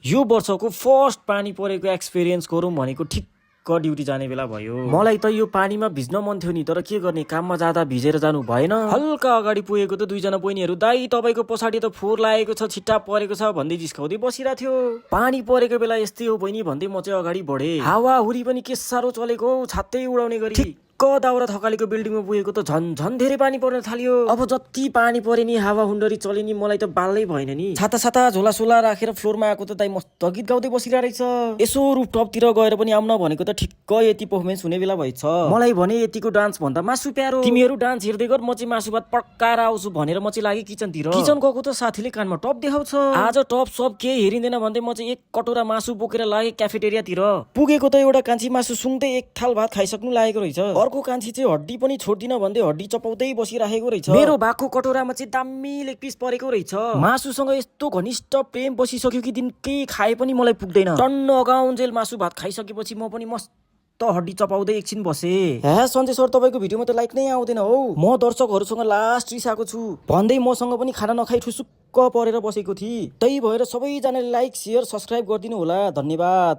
यो वर्षको फर्स्ट पानी परेको एक्सपिरियन्स गरौँ भनेको ठिक्क ड्युटी जाने बेला भयो। मलाई त यो पानीमा भिज्न मन थियो नि, तर के गर्ने, काममा जाँदा भिजेर जानु भएन। हल्का अगाडि पुगेको त दुईजना बहिनीहरू, दाइ तपाईँको पछाडि त फोहोर लागेको छ, छिट्टा परेको छ भन्दै जिस्काउँदै बसिरहेको थियो। पानी परेको बेला यस्तै हो बहिनी भन्दै म चाहिँ अगाडि बढे। हावाहुरी पनि के साह्रो चलेको, छात्तै उडाउने गरी। दाउरा थकालीको बिल्डिङमा पुगेको त झन् झन् धेरै पानी पर्न थाल्यो। अब जति पानी परे नि, हावा हुन्डरी चले नि, मलाई त बाल्नै भएन नि। छाता छाता झोला सोला राखेर फ्लोरमा आएको त दाइ मस्त गीत गाउँदै बसिरहेको रहेछ। यसो रुफटपतिर गएर पनि आउन भनेको त ठिक्क यति पर्फर्मेन्स हुने बेला भएछ। मलाई भने यतिको डान्स भन्दा मासु प्यारो, तिमीहरू डान्स हेर्दै गर, म चाहिँ मासु भात पड्काएर आउँछु भनेर म चाहिँ लागि किचनतिर। किचन गएको त साथीले कानमा टप देखाउँछ। आज टप सब के हेरिँदैन भन्दै म चाहिँ एक कटोरा मासु बोकेर लागे क्याफेटेरियातिर। पुगेको त एउटा कान्छी मासु सुँग्दै एक थाल भात खाइसक्नु लागेको रहेछ। अर्को कान्छी चाहिँ हड्डी पनि छोड्दिन भन्दै हड्डी चपाउँदै बसिरहेको रहेछ। मेरो भएको कटोरामा चाहिँ दामी लेग पिस परेको रहेछ। मासुसँग यस्तो घनिष्ठ प्रेम बसिसक्यो कि दिनकै खाए पनि मलाई पुग्दैन। टन्न अगाउन्जेल मासु भात खाइसकेपछि म पनि मस्त हड्डी चपाउँदै एकछिन बसे। हे सञ्जय सर, तपाईँको भिडियोमा त लाइक नै आउँदैन हौ, म दर्शकहरूसँग लास्ट रिसाएको छु भन्दै मसँग पनि खाना नखाइ ठुसुक्क परेर बसेको थिएँ। त्यही भएर सबैजनाले लाइक शेयर सब्सक्राइब गरिदिनु होला, धन्यवाद।